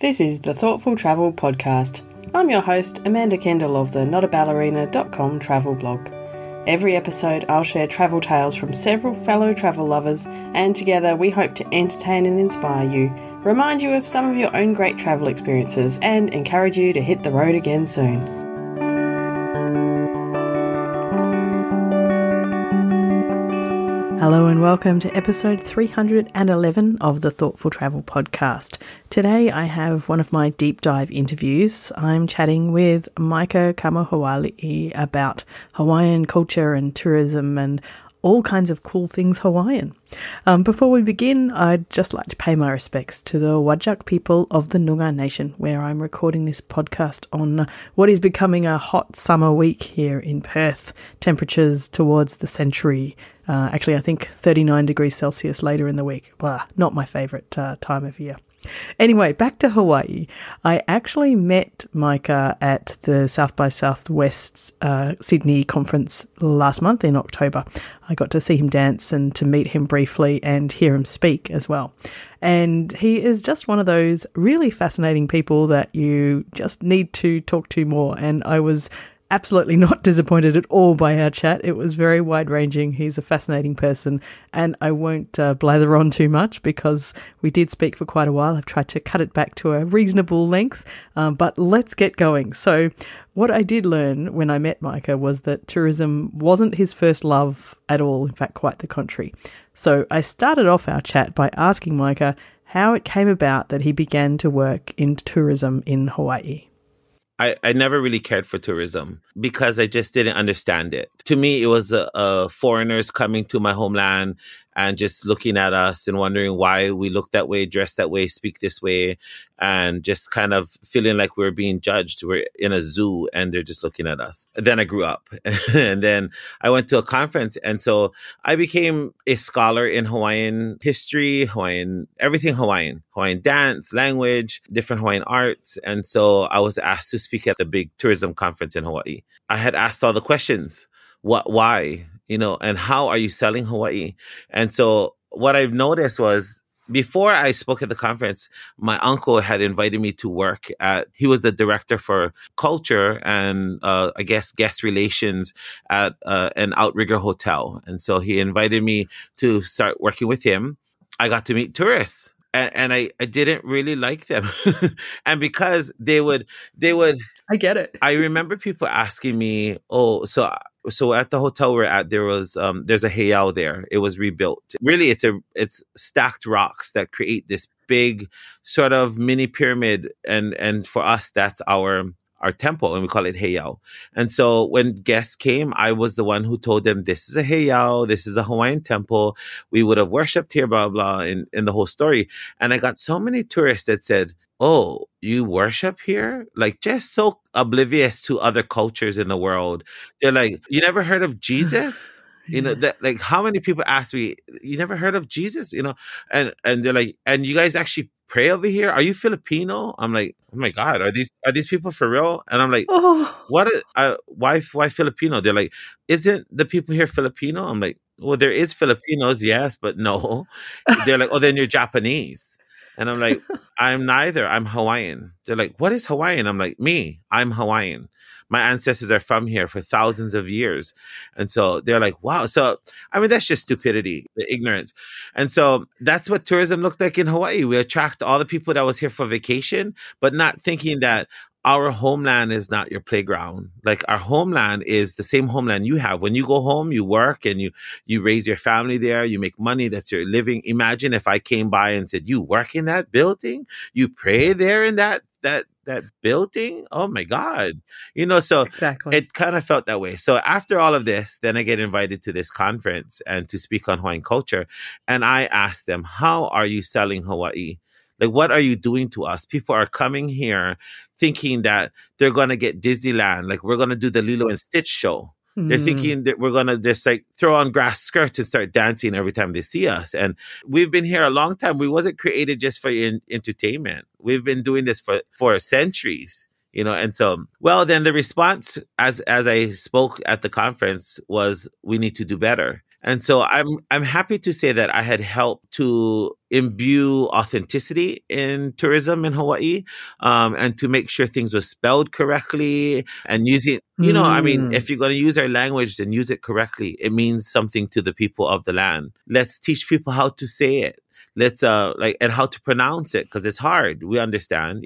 This is the Thoughtful Travel Podcast. I'm your host, Amanda Kendall of the notaballerina.com travel blog. Every episode I'll share travel tales from several fellow travel lovers, and together we hope to entertain and inspire you, remind you of some of your own great travel experiences, and encourage you to hit the road again soon. Hello and welcome to episode 311 of the Thoughtful Travel Podcast. Today I have one of my deep dive interviews. I'm chatting with Micah Kamohoali'i about Hawaiian culture and tourism and all kinds of cool things Hawaiian. Before we begin, I'd just like to pay my respects to the Whadjuk people of the Noongar Nation, where I'm recording this podcast on what is becoming a hot summer week here in Perth. Temperatures towards the century. Actually, I think 39 degrees Celsius later in the week. Blah, not my favourite time of year. Anyway, back to Hawaii. I actually met Micah at the South by Southwest's Sydney conference last month in October. I got to see him dance and to meet him briefly and hear him speak as well. And he is just one of those really fascinating people that you just need to talk to more. And I was absolutely not disappointed at all by our chat. It was very wide-ranging. He's a fascinating person, and I won't blather on too much because we did speak for quite a while. I've tried to cut it back to a reasonable length, but let's get going. So what I did learn when I met Micah was that tourism wasn't his first love at all, in fact, quite the contrary. So I started off our chat by asking Micah how it came about that he began to work in tourism in Hawaii. I never really cared for tourism because I just didn't understand it. To me, it was foreigners coming to my homeland and just looking at us and wondering why we look that way, dress that way, speak this way, and just kind of feeling like we're being judged. We're in a zoo and they're just looking at us. Then I grew up and then I went to a conference. And so I became a scholar in Hawaiian history, everything Hawaiian dance, language, different Hawaiian arts. And so I was asked to speak at the big tourism conference in Hawaii. I had asked all the questions. Why? And how are you selling Hawaii? And so what I've noticed was before I spoke at the conference, my uncle had invited me to work he was the director for culture and I guess guest relations at an outrigger hotel. And so he invited me to start working with him. I got to meet tourists. And I didn't really like them. And because they would I get it. I remember people asking me, so at the hotel we're at, there's a heiau there. It was rebuilt. Really, it's stacked rocks that create this big sort of mini pyramid. And for us, that's our temple, and we call it heiau. And so when guests came, I was the one who told them, this is a heiau, this is a Hawaiian temple. We would have worshipped here, blah, blah, in the whole story. And I got so many tourists that said, oh, you worship here? Like, just so oblivious to other cultures in the world. They're like, you never heard of Jesus? That, like, how many people ask me, you never heard of Jesus? And they're like, and you guys actually pray over here? Are you Filipino? I'm like, oh my God, are these people for real? And I'm like, why Filipino? They're like, isn't the people here Filipino? I'm like, well, there is Filipinos, yes, but no. They're like, oh, then you're Japanese. And I'm like, I'm neither. I'm Hawaiian. They're like, what is Hawaiian? I'm like, I'm Hawaiian. My ancestors are from here for thousands of years. And so they're like, wow. So, I mean, that's just stupidity, the ignorance. And so that's what tourism looked like in Hawaii. We attract all the people that was here for vacation, but not thinking that our homeland is not your playground. Like, our homeland is the same homeland you have. When you go home, you work and you raise your family there. You make money. That's your living. Imagine if I came by and said, you work in that building? You pray there in that building? Oh my God. So exactly. It kind of felt that way. So after all of this, then I get invited to this conference and to speak on Hawaiian culture. And I asked them, how are you selling Hawaii? Like, what are you doing to us? People are coming here thinking that they're going to get Disneyland. Like, we're going to do the Lilo and Stitch show. They're thinking that we're going to just like throw on grass skirts and start dancing every time they see us. And we've been here a long time. We wasn't created just for entertainment. We've been doing this for centuries, And so, then the response as I spoke at the conference was, we need to do better. And so I'm happy to say that I had helped to imbue authenticity in tourism in Hawaii, and to make sure things were spelled correctly and using, I mean, if you're going to use our language, then use it correctly. It means something to the people of the land. Let's teach people how to say it. Let's and how to pronounce it, because it's hard. We understand.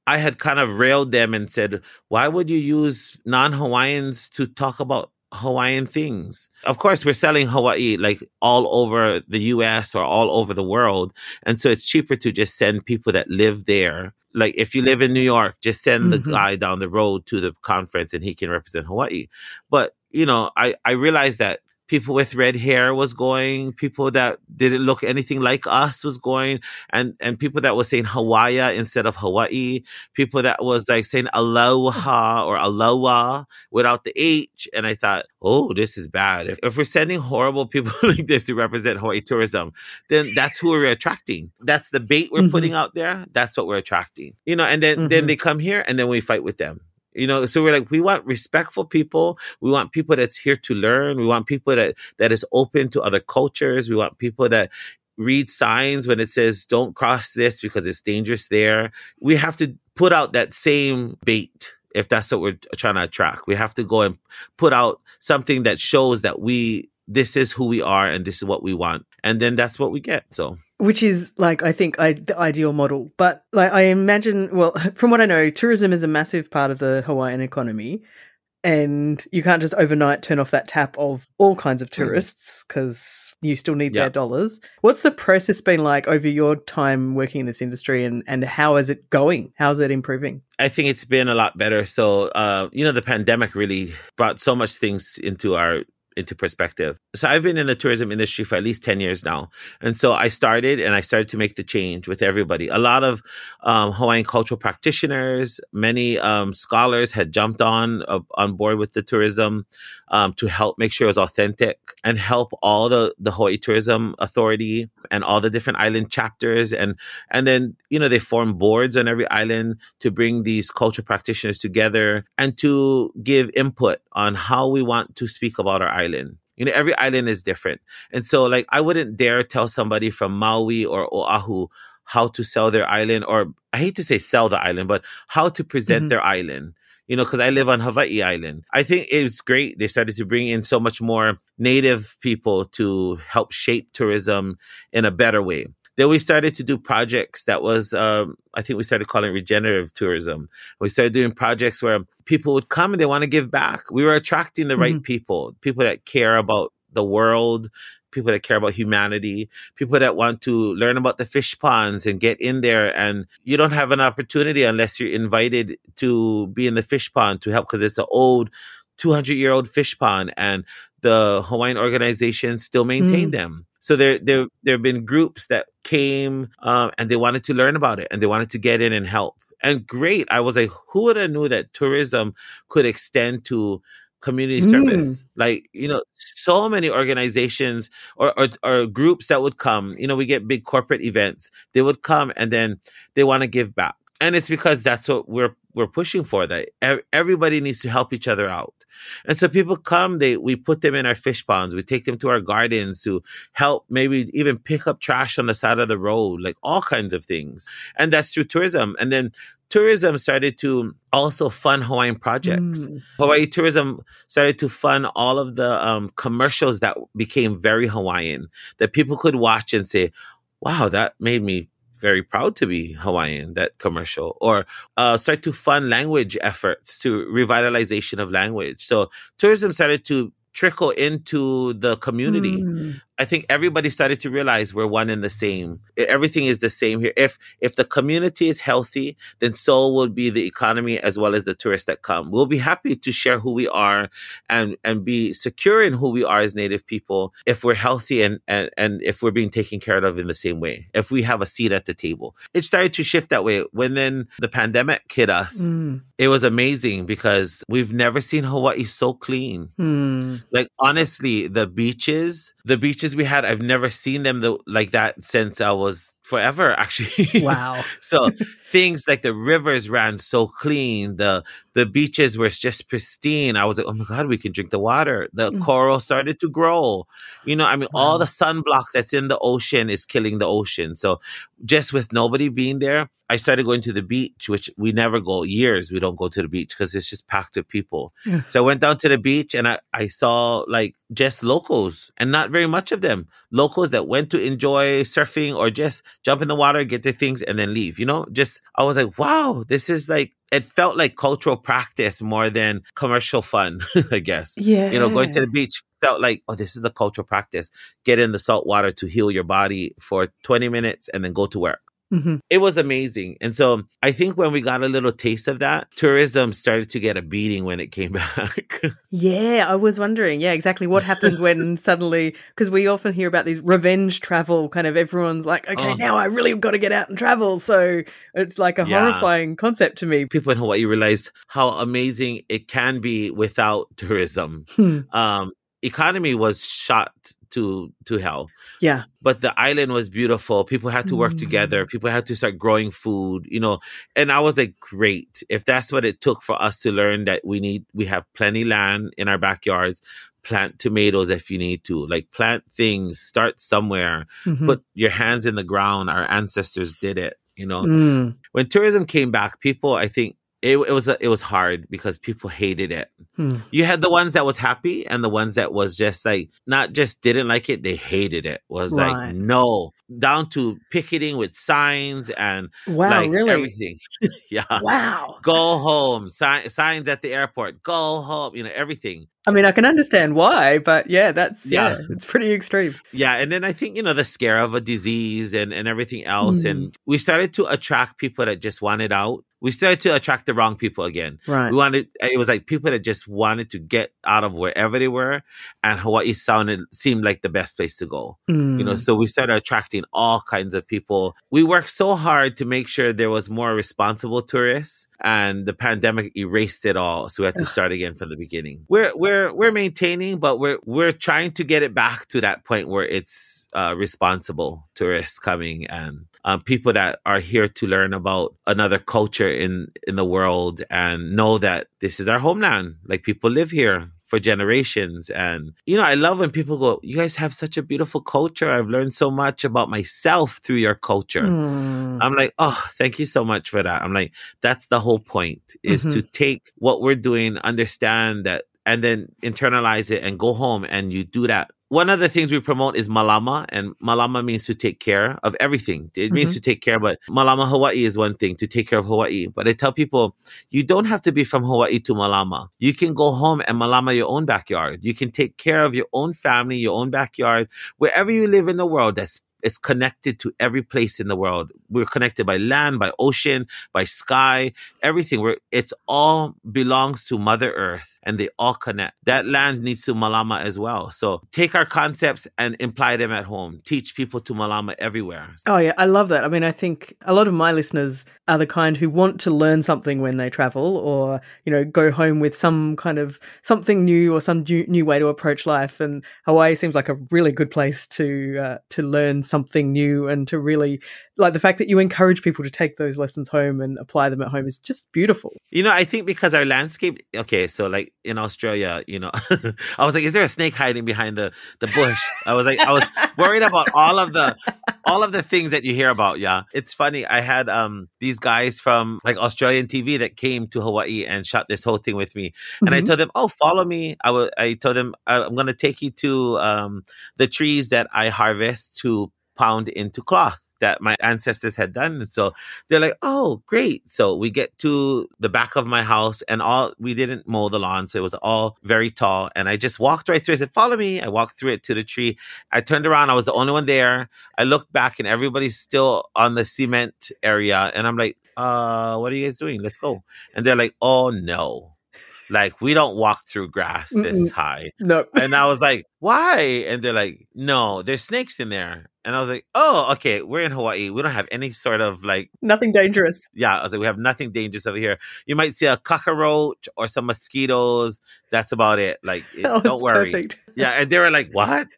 I had kind of railed them and said, why would you use non-Hawaiians to talk about Hawaiian things? Of course, we're selling Hawaii like all over the US or all over the world. And so it's cheaper to just send people that live there. Like if you live in New York, just send the guy down the road to the conference and he can represent Hawaii. But, I realized that people with red hair was going, people that didn't look anything like us was going, and people that was saying Hawaii instead of Hawaii, people that was like saying aloha or aloha without the H. And I thought, oh, this is bad. If we're sending horrible people like this to represent Hawaii tourism, then that's who we're attracting. That's the bait we're putting out there. That's what we're attracting. And then they come here and then we fight with them. So we're like, we want respectful people. We want people that's here to learn. We want people that is open to other cultures. We want people that read signs when it says, don't cross this because it's dangerous there. We have to put out that same bait. If that's what we're trying to attract, we have to go and put out something that shows that this is who we are and this is what we want. And then that's what we get. So. Which is, like, I think the ideal model. But like, I imagine, well, from what I know, tourism is a massive part of the Hawaiian economy. And you can't just overnight turn off that tap of all kinds of tourists because you still need their dollars. What's the process been like over your time working in this industry, and how is it going? How's it improving? I think it's been a lot better. So, the pandemic really brought so much things into perspective. So I've been in the tourism industry for at least 10 years now. And so I started to make the change with everybody. A lot of Hawaiian cultural practitioners, many scholars had jumped on board with the tourism to help make sure it was authentic and help all the Hawaii Tourism Authority and all the different island chapters. And then, they form boards on every island to bring these cultural practitioners together and to give input on how we want to speak about our island. Every island is different. And so like, I wouldn't dare tell somebody from Maui or Oahu how to sell their island, or I hate to say sell the island, but how to present their island. Because I live on Hawaii Island. I think it was great. They started to bring in so much more native people to help shape tourism in a better way. Then we started to do projects that was, I think we started calling it regenerative tourism. We started doing projects where people would come and they want to give back. We were attracting the right people that care about the world, people that care about humanity, people that want to learn about the fish ponds and get in there. And you don't have an opportunity unless you're invited to be in the fish pond to help, because it's an old 200-year-old fish pond and the Hawaiian organizations still maintain them. So there have been groups that came and they wanted to learn about it and they wanted to get in and help. And great. I was like, who would have knew that tourism could extend to community service? Like, so many organizations or groups that would come, we get big corporate events. They would come and then they want to give back. And it's because that's what we're pushing for, that everybody needs to help each other out. And so people come, we put them in our fish ponds. We take them to our gardens to help, maybe even pick up trash on the side of the road, like all kinds of things. And that's through tourism. And then tourism started to also fund Hawaiian projects. Hawaii Tourism started to fund all of the commercials that became very Hawaiian, that people could watch and say, wow, that made me very proud to be Hawaiian, that commercial. Or start to fund language efforts to revitalization of language. So tourism started to trickle into the community. I think everybody started to realize we're one and the same. Everything is the same here. If the community is healthy, then so will be the economy as well as the tourists that come. We'll be happy to share who we are and be secure in who we are as Native people if we're healthy and if we're being taken care of in the same way, if we have a seat at the table. It started to shift that way. When then the pandemic hit us, it was amazing because we've never seen Hawaii so clean. Like, honestly, the beaches we had, I've never seen them like that since I was forever, actually. Wow. So things like the rivers ran so clean, the beaches were just pristine. I was like, oh my God, we can drink the water. The coral started to grow. I mean, all the sunblock that's in the ocean is killing the ocean. So just with nobody being there, I started going to the beach, which we never go. Years we don't go to the beach because it's just packed with people. Yeah. So I went down to the beach and I saw like just locals, and not very much of them. Locals that went to enjoy surfing or just jump in the water, get their things, and then leave. Just I was like, wow, this is like, it felt like cultural practice more than commercial fun, I guess. Yeah. Going to the beach felt like, oh, this is the cultural practice. Get in the salt water to heal your body for 20 minutes and then go to work. Mm-hmm. It was amazing. And so I think when we got a little taste of that, tourism started to get a beating when it came back. Yeah, I was wondering, exactly what happened when suddenly, because we often hear about these revenge travel, kind of everyone's like, okay, now I really got to get out and travel. So it's like a horrifying concept to me. People in Hawaii realized how amazing it can be without tourism. Economy was shot to hell. Yeah. But the island was beautiful. People had to work together. People had to start growing food, and I was like, great. If that's what it took for us to learn that we have plenty land in our backyards, plant tomatoes if you need to, like plant things, start somewhere, put your hands in the ground. Our ancestors did it, When tourism came back, people, I think, it was hard because people hated it. You had the ones that was happy and the ones that was just like, not just didn't like it, they hated it. Was like, no, down to picketing with signs and really? everything. Yeah. Wow. Go home. Signs at the airport. Go home. Everything. I mean, I can understand why, but it's pretty extreme. Yeah. And then I think, the scare of a disease and everything else. And we started to attract people that just wanted out. We started to attract the wrong people again. Right. It was like people that just wanted to get out of wherever they were. And Hawaii seemed like the best place to go. So we started attracting all kinds of people. We worked so hard to make sure there was more responsible tourists, and the pandemic erased it all. So we had to start again from the beginning. We're maintaining, but we're trying to get it back to that point where it's responsible tourists coming and people that are here to learn about another culture in the world and know that this is our homeland. Like, people live here for generations. And, I love when people go, you guys have such a beautiful culture. I've learned so much about myself through your culture. I'm like, oh, thank you so much for that. I'm like, that's the whole point, is to take what we're doing, understand that, and then internalize it and go home and you do that. One of the things we promote is malama, and malama means to take care of everything. It means to take care, but malama Hawaii is one thing, to take care of Hawaii. But I tell people, you don't have to be from Hawaii to malama. You can go home and malama your own backyard. You can take care of your own family, your own backyard, wherever you live in the world. It's connected to every place in the world. We're connected by land, by ocean, by sky, everything. It's all belongs to Mother Earth, and they all connect. That land needs to malama as well. So take our concepts and imply them at home. Teach people to malama everywhere. Oh yeah, I love that. I mean, I think a lot of my listeners are the kind who want to learn something when they travel, or go home with some kind of something new or some new way to approach life. And Hawaii seems like a really good place to learn something new, and to really, like, the fact that you encourage people to take those lessons home and apply them at home is just beautiful. I think because our landscape, okay, so like in Australia, I was like, is there a snake hiding behind the bush? I was worried about all of the things that you hear about. Yeah. It's funny. I had these guys from like Australian TV that came to Hawaii and shot this whole thing with me. And I told them, oh, follow me. I told them, I'm going to take you to the trees that I harvest to pound into cloth that my ancestors had done. And so they're like, oh, great. So we get to the back of my house, and we didn't mow the lawn. So it was all very tall. And I just walked right through. I said, follow me. I walked through it to the tree. I turned around. I was the only one there. I looked back and everybody's still on the cement area. And I'm like, what are you guys doing? Let's go. And they're like, oh no. Like, we don't walk through grass this high. No. And I was like, why? And they're like, no, there's snakes in there. And I was like, oh, okay, we're in Hawaii. We don't have any sort of like... Nothing dangerous. Yeah, I was like, we have nothing dangerous over here. You might see a cockroach or some mosquitoes. That's about it. Like, don't worry. Perfect. Yeah, and they were like, what?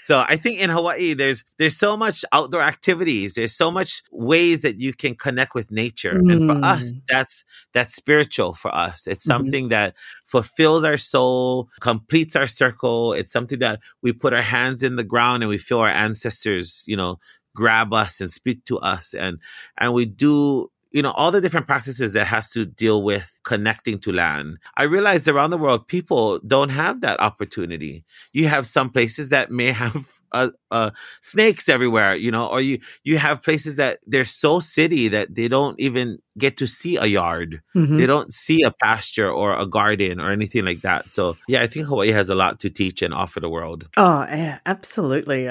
So I think in Hawaii, there's so much outdoor activities. There's so much ways that you can connect with nature. And for us, that's spiritual for us. It's something that fulfills our soul, completes our circle. It's something that we put our hands in the ground and we feel our ancestors, grab us and speak to us. And we do, all the different practices that has to deal with connecting to land. I realized around the world, people don't have that opportunity. You have some places that may have snakes everywhere, or you have places that they're so city that they don't even get to see a yard. They don't see a pasture or a garden or anything like that. So yeah, I think Hawaii has a lot to teach and offer the world. Oh, yeah, absolutely.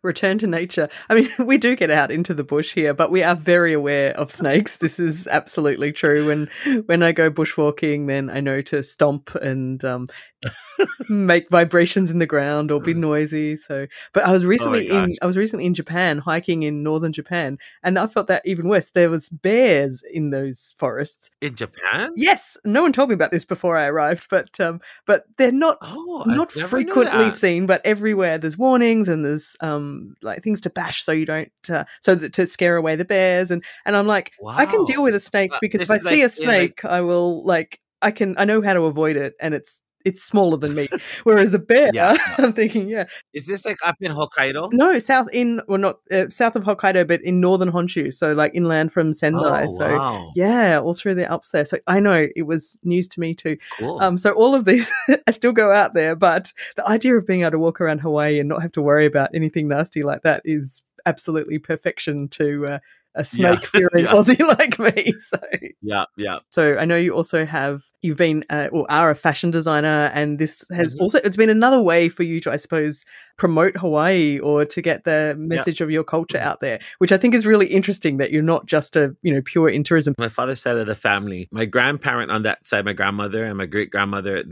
Return to nature. I mean, we do get out into the bush here, but we are very aware of snakes. This is absolutely true. When I go bushwalking, then I know to stomp and make vibrations in the ground or be noisy. So, but I was recently in Japan, hiking in northern Japan, and I felt that even worse. There was bears in those forests. In Japan? Yes, no one told me about this before I arrived, but they're not frequently seen, but everywhere there's warnings and there's like things to bash so you don't to scare away the bears, and I'm like, wow. I can deal with a snake because if I see a snake, I will I know how to avoid it, and it's smaller than me. Whereas a bear, I'm thinking, is this like up in Hokkaido? No, south of Hokkaido, but in northern Honshu, so like inland from Sendai. Wow. So all through the Alps there. So I know it was news to me too. Cool. So all of these, I still go out there, but the idea of being able to walk around Hawaii and not have to worry about anything nasty like that is absolutely perfection to a snake-fearing Aussie like me. So yeah. So I know you've been or are a fashion designer, and this has also, it's been another way for you to, I suppose, promote Hawaii or to get the message of your culture out there, which I think is really interesting that you're not just pure in tourism. My father's side of the family, my grandparent on that side, my grandmother and my great-grandmother,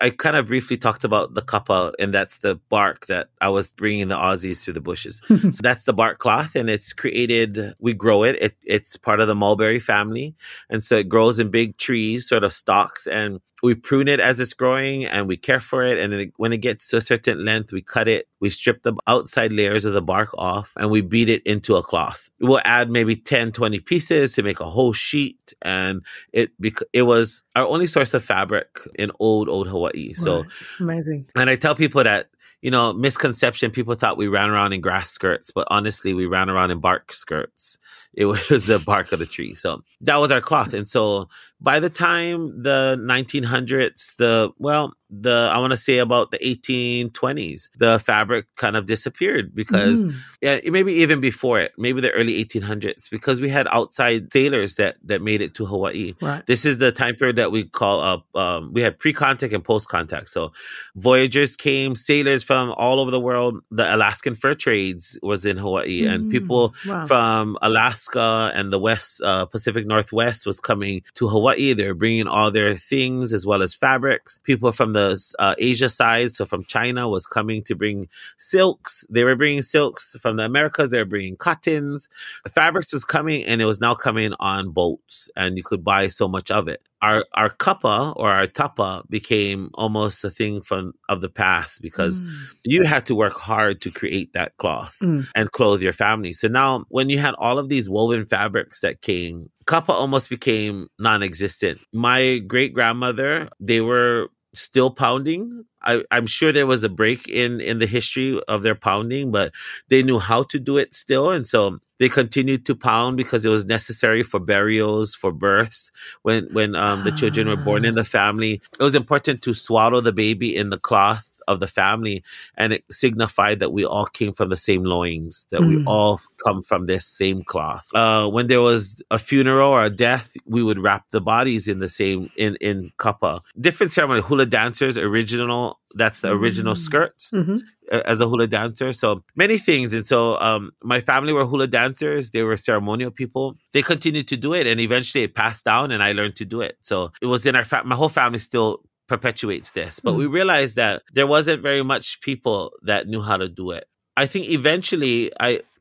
I kind of briefly talked about the kapa, and that's the bark that I was bringing the Aussies through the bushes. So that's the bark cloth, and it's created, we grow it. It's part of the mulberry family. And so it grows in big trees, sort of stalks, and we prune it as it's growing and we care for it. And then when it gets to a certain length, we cut it. We strip the outside layers of the bark off and we beat it into a cloth. We'll add maybe 10, 20 pieces to make a whole sheet. And it was our only source of fabric in old Hawaii. So amazing. And I tell people that, misconception, people thought we ran around in grass skirts, but honestly, we ran around in bark skirts. It was the bark of the tree. So that was our cloth. And so by the time the 1900s, I want to say about the 1820s, the fabric kind of disappeared because maybe even before it, maybe the early 1800s, because we had outside sailors that made it to Hawaii. Right. This is the time period that we call we had pre-contact and post-contact. So voyagers came, sailors from all over the world. The Alaskan fur trades was in Hawaii, and people from Alaska and the West Pacific Northwest was coming to Hawaii. They were bringing all their things as well as fabrics. People from the Asia side, so from China, was coming to bring silks. They were bringing silks from the Americas. They were bringing cottons. The fabrics was coming, and it was now coming on boats, and you could buy so much of it. Our kapa or our tapa became almost a thing of the past because you had to work hard to create that cloth and clothe your family. So now when you had all of these woven fabrics that came, kapa almost became non-existent. My great-grandmother, they were still pounding. I'm sure there was a break in the history of their pounding, but they knew how to do it still. And so they continued to pound because it was necessary for burials, for births. When the children were born in the family, it was important to swaddle the baby in the cloth of the family, and it signified that we all came from the same loins, that we all come from this same cloth. When there was a funeral or a death, we would wrap the bodies in the same in kapa. Different ceremony. Hula dancers, that's the original skirts as a hula dancer. So many things. And so my family were hula dancers. They were ceremonial people. They continued to do it, and eventually it passed down, and I learned to do it. So it was in my whole family still perpetuates this. But we realized that there wasn't very much people that knew how to do it. I think eventually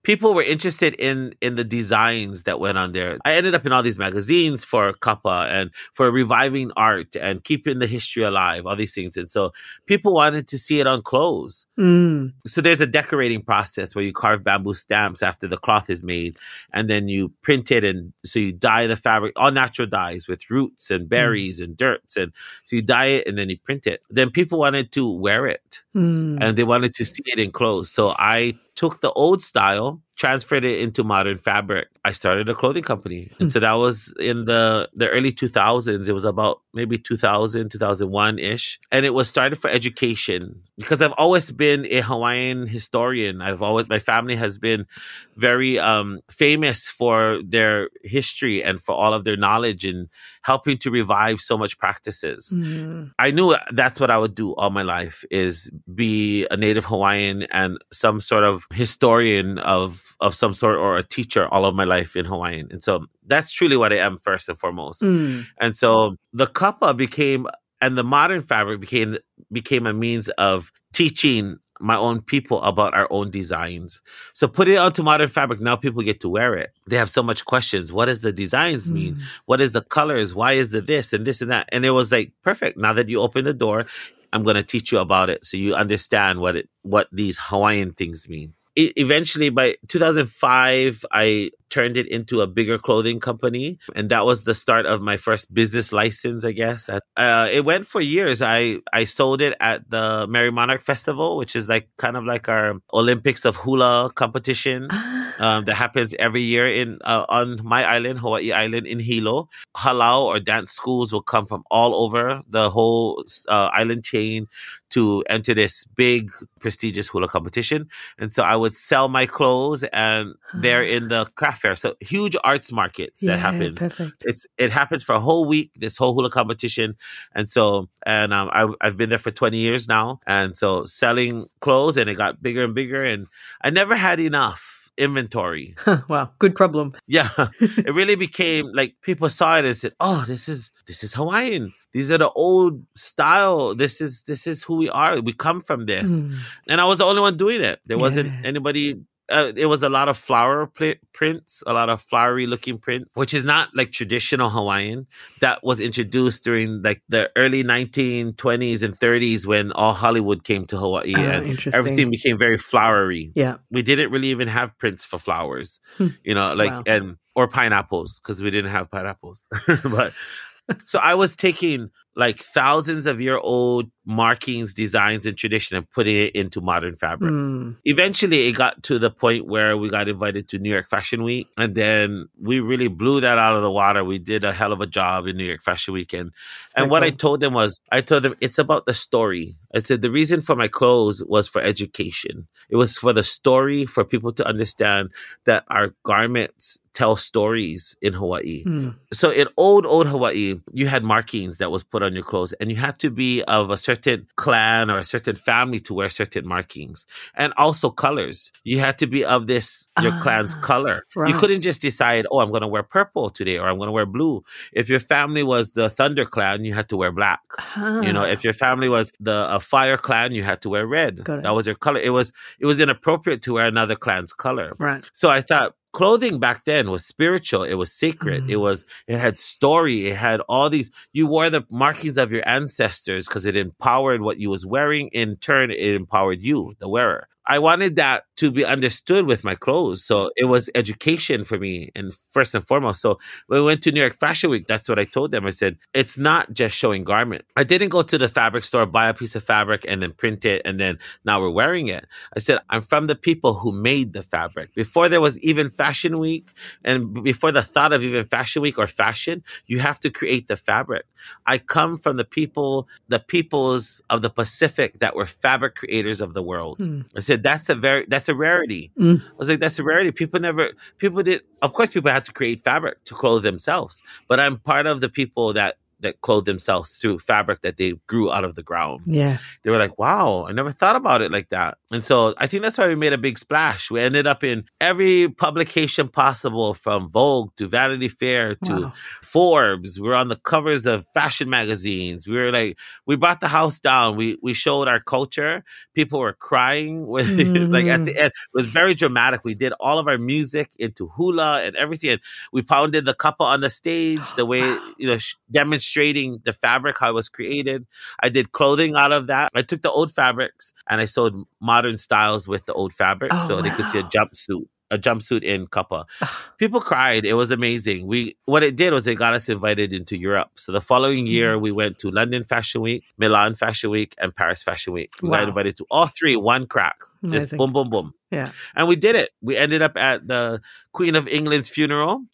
people were interested in the designs that went on there. I ended up in all these magazines for kappa and for reviving art and keeping the history alive, all these things. And so people wanted to see it on clothes. So there's a decorating process where you carve bamboo stamps after the cloth is made, and then you print it, and so you dye the fabric, all natural dyes with roots and berries and dirts, and so you dye it and then you print it. Then people wanted to wear it, and they wanted to see it in clothes. So I took the old style, transferred it into modern fabric. I started a clothing company. And so that was in the early 2000s. It was about maybe 2000, 2001-ish. And it was started for education because I've always been a Hawaiian historian. My family has been very famous for their history and for all of their knowledge and helping to revive so much practices. I knew that's what I would do all my life, is be a native Hawaiian and some sort of historian of some sort, or a teacher all of my life in Hawaiian. And so that's truly what I am first and foremost. And so the kapa and the modern fabric became a means of teaching my own people about our own designs. So put it onto modern fabric. Now people get to wear it. They have so much questions. What does the designs mean? What is the colors? Why is the this and this and that? And it was like, perfect. Now that you open the door, I'm going to teach you about it so you understand what these Hawaiian things mean. Eventually, by 2005, I turned it into a bigger clothing company. And that was the start of my first business license, I guess. It went for years. I sold it at the Merry Monarch Festival, which is kind of like our Olympics of hula competition that happens every year on my island, Hawaii Island in Hilo. Halau or dance schools will come from all over the whole island chain to enter this big, prestigious hula competition. And so I would sell my clothes, and they're in the craft fair. So huge arts markets that happens. Perfect. It happens for a whole week, this whole hula competition. And so, I've been there for 20 years now. And so selling clothes, and it got bigger and bigger. And I never had enough inventory. Wow, good problem. Yeah. It really became like people saw it and said, oh, this is Hawaiian. These are the old style. This is who we are. We come from this. And I was the only one doing it. There wasn't anybody. It was a lot of flower prints, a lot of flowery looking print, which is not like traditional Hawaiian. That was introduced during like the early 1920s and 30s when all Hollywood came to Hawaii, and everything became very flowery. Yeah. We didn't really even have prints for flowers, Wow. or pineapples, because we didn't have pineapples. But so I was taking like thousands of year old markings, designs, and tradition and putting it into modern fabric. Eventually, it got to the point where we got invited to New York Fashion Week, and then we really blew that out of the water. We did a hell of a job in New York Fashion Week. And what I told them it's about the story. I said the reason for my clothes was for education. It was for the story, for people to understand that our garments tell stories in Hawaii. So in old Hawaii, you had markings that was put on your clothes, and you had to be of a certain clan or a certain family to wear certain markings, and also colors. You had to be of your clan's color. Right. You couldn't just decide, oh, I'm going to wear purple today, or I'm going to wear blue. If your family was the Thunder Clan, you had to wear black. If your family was the Fire Clan, you had to wear red. That was your color. It was inappropriate to wear another clan's color. Right. So I thought, clothing back then was spiritual. It was sacred. It had story. It had all these. You wore the markings of your ancestors because it empowered what you was wearing. In turn, it empowered you, the wearer. I wanted that to be understood with my clothes. So it was education for me, and first and foremost. So when we went to New York Fashion Week, that's what I told them. I said, it's not just showing garment. I didn't go to the fabric store, buy a piece of fabric and then print it, and then now we're wearing it. I said, I'm from the people who made the fabric. Before there was even Fashion Week, and before the thought of even Fashion Week or fashion, you have to create the fabric. I come from the peoples of the Pacific that were fabric creators of the world. I said, that's a rarity. I was like, that's a rarity. People did. Of course, people had to create fabric to clothe themselves, but I'm part of the people that that clothe themselves through fabric that they grew out of the ground. Yeah. They were like, wow, I never thought about it like that. And so I think that's why we made a big splash. We ended up in every publication possible, from Vogue to Vanity Fair to Forbes. We were on the covers of fashion magazines. We brought the house down. We showed our culture. People were crying when, like at the end. It was very dramatic. We did all of our music into hula and everything. And we pounded the kapa on the stage, the way, demonstrating the fabric, how it was created. I did clothing out of that. I took the old fabrics and I sewed modern styles with the old fabrics, they could see a jumpsuit in kapa. People cried. It was amazing. What it did was it got us invited into Europe. So the following year, we went to London Fashion Week, Milan Fashion Week, and Paris Fashion Week. We got invited to all three, one crack. Amazing. Just boom, boom, boom. Yeah. And we did it. We ended up at the Queen of England's funeral.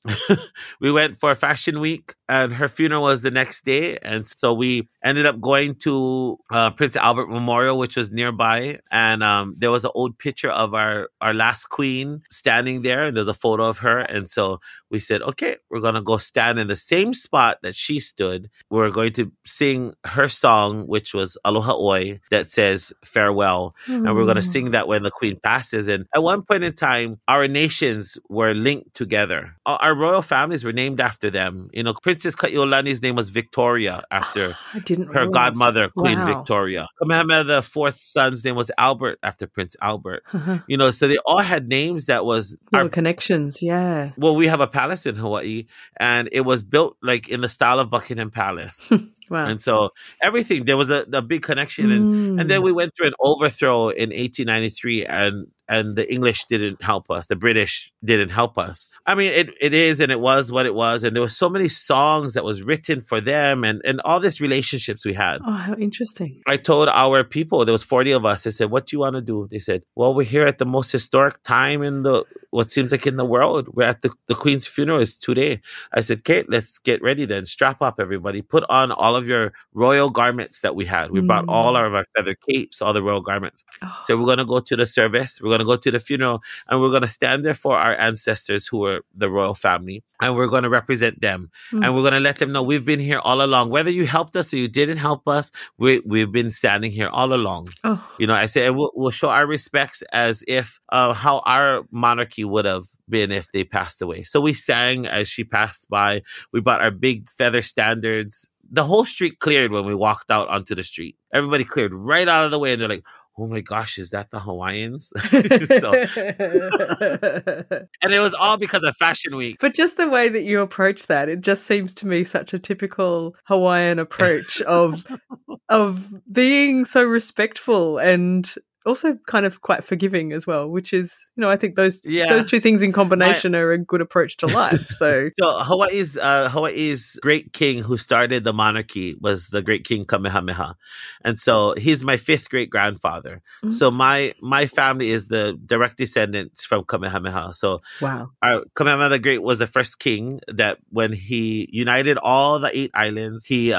We went for Fashion Week, and her funeral was the next day. And so we ended up going to Prince Albert Memorial, which was nearby. And there was an old picture of our last queen standing there. And there's a photo of her. And so we said, okay, we're going to go stand in the same spot that she stood. We're going to sing her song, which was Aloha Oi, that says farewell. And we're going to sing that when the queen passes. And at one point in time, our nations were linked together. Our royal families were named after them. Princess Ka'iolani's name was Victoria, after her godmother, Queen Victoria. Kamehameha IV's son's name was Albert, after Prince Albert. So they all had names that was... Our connections, yeah. Well, we have a palace in Hawaii, and it was built like in the style of Buckingham Palace. Wow. And so everything, there was a big connection. And then we went through an overthrow in 1893, and the English didn't help us. The British didn't help us. I mean, it is, and it was what it was. And there were so many songs that was written for them, and all these relationships we had. Oh, how interesting. I told our people, there was 40 of us, I said, what do you want to do? They said, well, we're here at the most historic time in what seems like in the world. We're at the Queen's funeral is today. I said, okay, let's get ready then. Strap up, everybody. Put on all of your royal garments that we had. We brought all of our feather capes, all the royal garments. So we're going to go to the service. We're going to go to the funeral, and we're going to stand there for our ancestors who were the royal family, and we're going to represent them. And we're going to let them know we've been here all along. Whether you helped us or you didn't help us, we've been standing here all along. I said, and we'll show our respects as if how our monarchy would have been if they passed away. So we sang as she passed by. We brought our big feather standards. The whole street cleared when we walked out onto the street. Everybody cleared right out of the way, and they're like, oh my gosh, is that the Hawaiians? And it was all because of Fashion Week. But just the way that you approach that, it just seems to me such a typical Hawaiian approach of being so respectful and also kind of quite forgiving as well, which is, I think those two things in combination are a good approach to life. So Hawaii's great king who started the monarchy was the great King Kamehameha. And so he's my fifth great grandfather. So my family is the direct descendants from Kamehameha. So our Kamehameha the Great was the first king that when he united all the 8 islands, he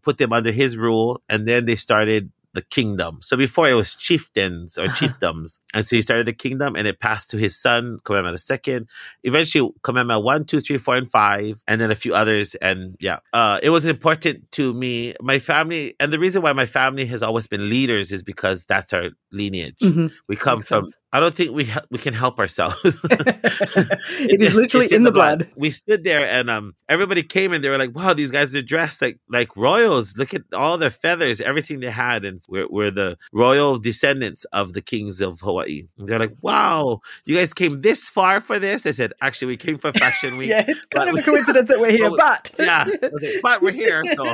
put them under his rule, and then they started the kingdom. So before it was chieftains or chiefdoms. And so he started the kingdom, and it passed to his son, Kamehameha II. Eventually, Kamehameha 1, 2, 3, 4, and 5, and then a few others. And it was important to me, my family. And the reason why my family has always been leaders is because that's our lineage. We come from... I don't think we can help ourselves. It is literally in the blood. We stood there, and everybody came, and they were like, wow, these guys are dressed like royals. Look at all their feathers, everything they had. And we're the royal descendants of the kings of Hawaii. And they're like, wow, you guys came this far for this? I said, actually, we came for Fashion Week. It's kind of a coincidence that we're here, but... but we're here. So.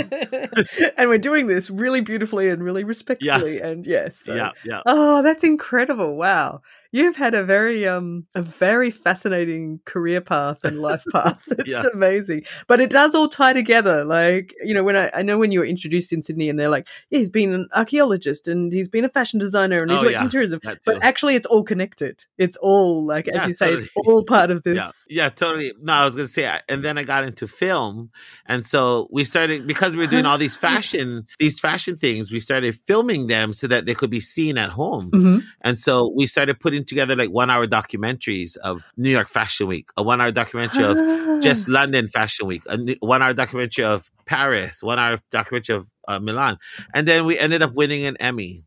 And we're doing this really beautifully and really respectfully. Yeah. And yes. Yeah. Oh, that's incredible. Wow. You've had a very fascinating career path and life path. It's amazing. But it does all tie together. Like, when I know when you were introduced in Sydney and they're like, he's been an archaeologist and he's been a fashion designer and he's worked in tourism. But actually it's all connected. It's all like, as you say, it's all part of this. Yeah, totally. No, I was going to say, and then I got into film. And so we started, because we were doing all these fashion things, we started filming them so that they could be seen at home. And so we started putting together like 1-hour documentaries of New York Fashion Week, a 1-hour documentary of just London Fashion Week, a 1-hour documentary of Paris, 1 hour documentary of Milan. And then we ended up winning an Emmy.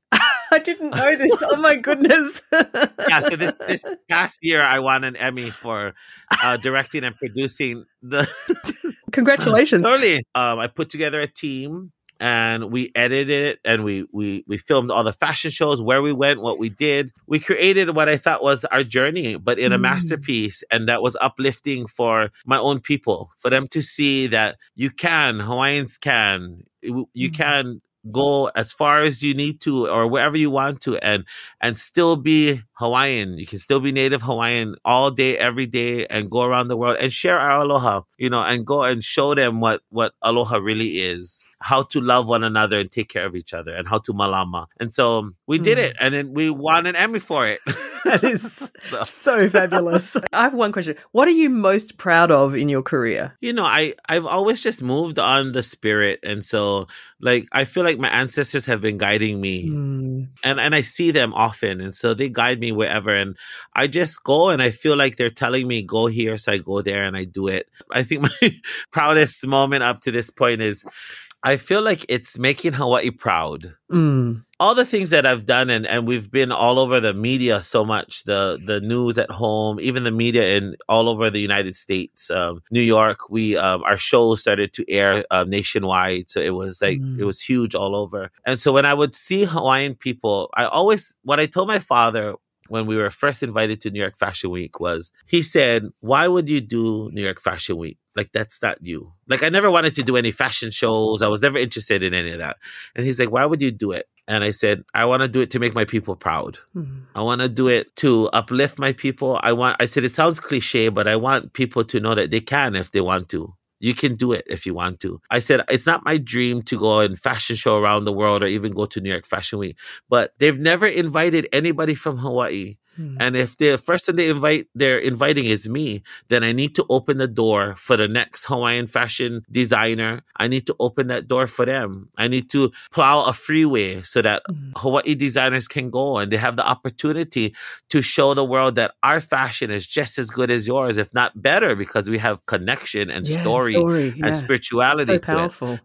I didn't know this. Oh my goodness. Yeah, so this past year I won an Emmy for directing and producing the Congratulations. Totally. I put together a team and we edited it and we filmed all the fashion shows, where we went, what we did. We created what I thought was our journey, but in a masterpiece, and that was uplifting for my own people, for them to see that Hawaiians can, you can go as far as you need to or wherever you want to and still be Hawaiian. You can still be Native Hawaiian all day, every day, and go around the world and share our aloha, and go and show them what aloha really is, how to love one another and take care of each other, and how to malama. And so we did it, and then we won an Emmy for it. That is so fabulous. I have one question. What are you most proud of in your career? I've always just moved on the spirit. And so I feel like my ancestors have been guiding me and I see them often. And so they guide me wherever. And I just go and I feel like they're telling me, go here. So I go there and I do it. I think my proudest moment up to this point is I feel like it's making Hawaii proud. All the things that I've done, and we've been all over the media so much, the news at home, even the media in all over the United States, New York, our shows started to air nationwide. So it was it was huge all over. And so when I would see Hawaiian people, what I told my father when we were first invited to New York Fashion Week he said, why would you do New York Fashion Week? That's not you. I never wanted to do any fashion shows. I was never interested in any of that. And he's like, why would you do it? And I said, I want to do it to make my people proud. I want to do it to uplift my people. I said, it sounds cliche, but I want people to know that they can if they want to. You can do it if you want to. I said, it's not my dream to go and fashion show around the world or even go to New York Fashion Week, but they've never invited anybody from Hawaii. And if the first thing they're inviting is me, then I need to open the door for the next Hawaiian fashion designer. I need to open that door for them. I need to plow a freeway so that Hawaii designers can go and they have the opportunity to show the world that our fashion is just as good as yours, if not better, because we have connection and story and spirituality. So powerful.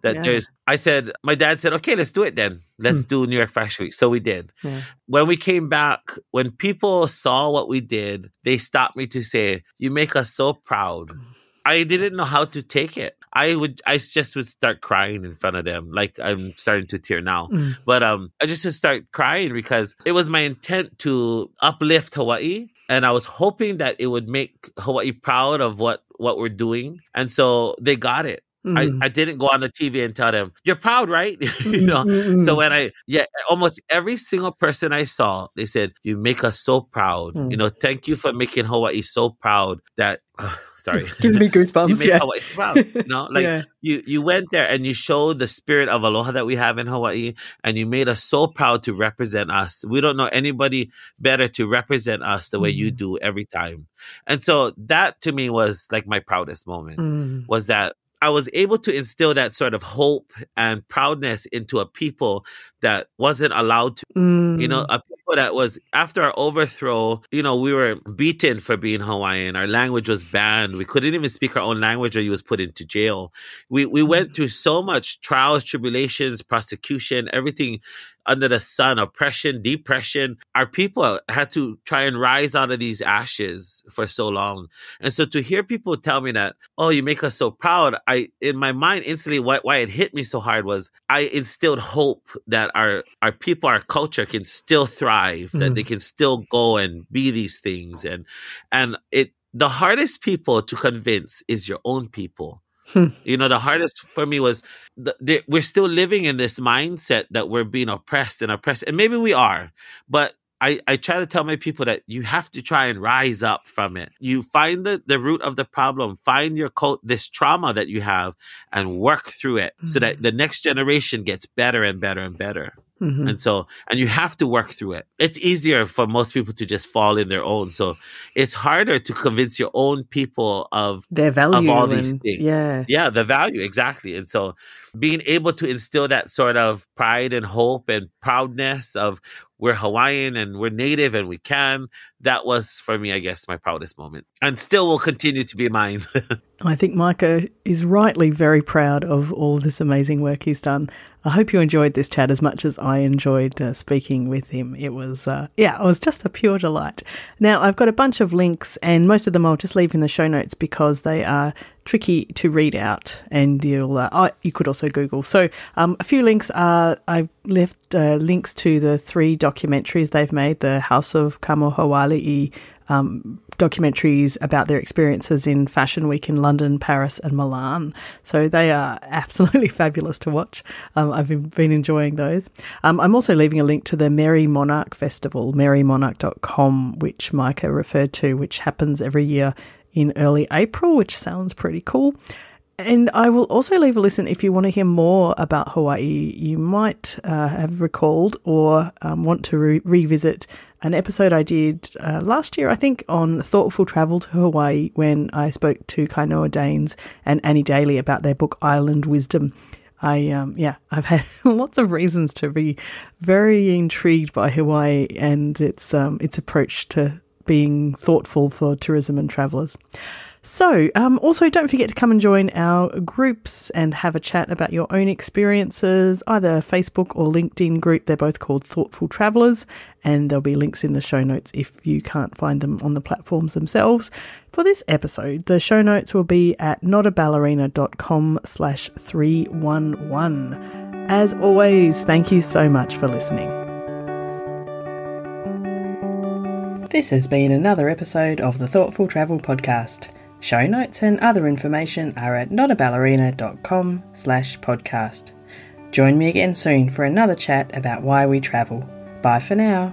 My dad said, okay, let's do it then. Let's do New York Fashion Week. So we did. Yeah. When we came back, when people saw what we did, they stopped me to say, you make us so proud. I didn't know how to take it. I just would start crying in front of them. I'm starting to tear now. But I just would start crying because it was my intent to uplift Hawaii. And I was hoping that it would make Hawaii proud of what we're doing. And so they got it. I didn't go on the TV and tell them, you're proud, right? So when almost every single person I saw, they said, you make us so proud. Thank you for making Hawaii so proud that, sorry. Gives me goosebumps. You make Hawaii proud. You went there and you showed the spirit of aloha that we have in Hawaii, and you made us so proud to represent us. We don't know anybody better to represent us the way you do every time. And so that to me was my proudest moment was that I was able to instill that sort of hope and proudness into a people that wasn't allowed to, a people that was, after our overthrow, we were beaten for being Hawaiian. Our language was banned. We couldn't even speak our own language or you was put into jail. We went through so much trials, tribulations, prosecution, everything under the sun, oppression, depression. Our people had to try and rise out of these ashes for so long. And so to hear people tell me that, oh, you make us so proud, in my mind, instantly, why it hit me so hard was I instilled hope that our people, our culture can still thrive, that they can still go and be these things. And the hardest people to convince is your own people. The hardest for me was we're still living in this mindset that we're being oppressed, and maybe we are, but I try to tell my people that you have to try and rise up from it. You find the root of the problem, find this trauma that you have, and work through it so that the next generation gets better and better and better. And you have to work through it. It's easier for most people to just fall in their own. So it's harder to convince your own people of their value, of all these things. Yeah, the value, exactly. And so being able to instill that sort of pride and hope and proudness of we're Hawaiian and we're native and we can. That was, for me, I guess, my proudest moment, and still will continue to be mine. I think Micah is rightly very proud of all this amazing work he's done. I hope you enjoyed this chat as much as I enjoyed speaking with him. It was, it was just a pure delight. Now, I've got a bunch of links, and most of them I'll just leave in the show notes because they are tricky to read out, and you could also Google. So a few links are, I've left links to the 3 documentaries they've made, the House of Kamohoali'i documentaries about their experiences in Fashion Week in London, Paris and Milan. So they are absolutely fabulous to watch. I've been enjoying those. I'm also leaving a link to the Merry Monarch Festival, merrymonarch.com, which Micah referred to, which happens every year in early April, which sounds pretty cool. And I will also leave a listen if you want to hear more about Hawaii. You might have recalled or want to revisit an episode I did last year, I think, on thoughtful travel to Hawaii, when I spoke to Kainoa Danes and Annie Daly about their book Island Wisdom. I've had lots of reasons to be very intrigued by Hawaii and its approach to being thoughtful for tourism and travellers. So, also don't forget to come and join our groups and have a chat about your own experiences, either Facebook or LinkedIn group. They're both called Thoughtful Travellers, and there'll be links in the show notes if you can't find them on the platforms themselves. For this episode, the show notes will be at notaballerina.com/311. As always, thank you so much for listening. This has been another episode of the Thoughtful Travel Podcast. Show notes and other information are at notaballerina.com/podcast. Join me again soon for another chat about why we travel. Bye for now.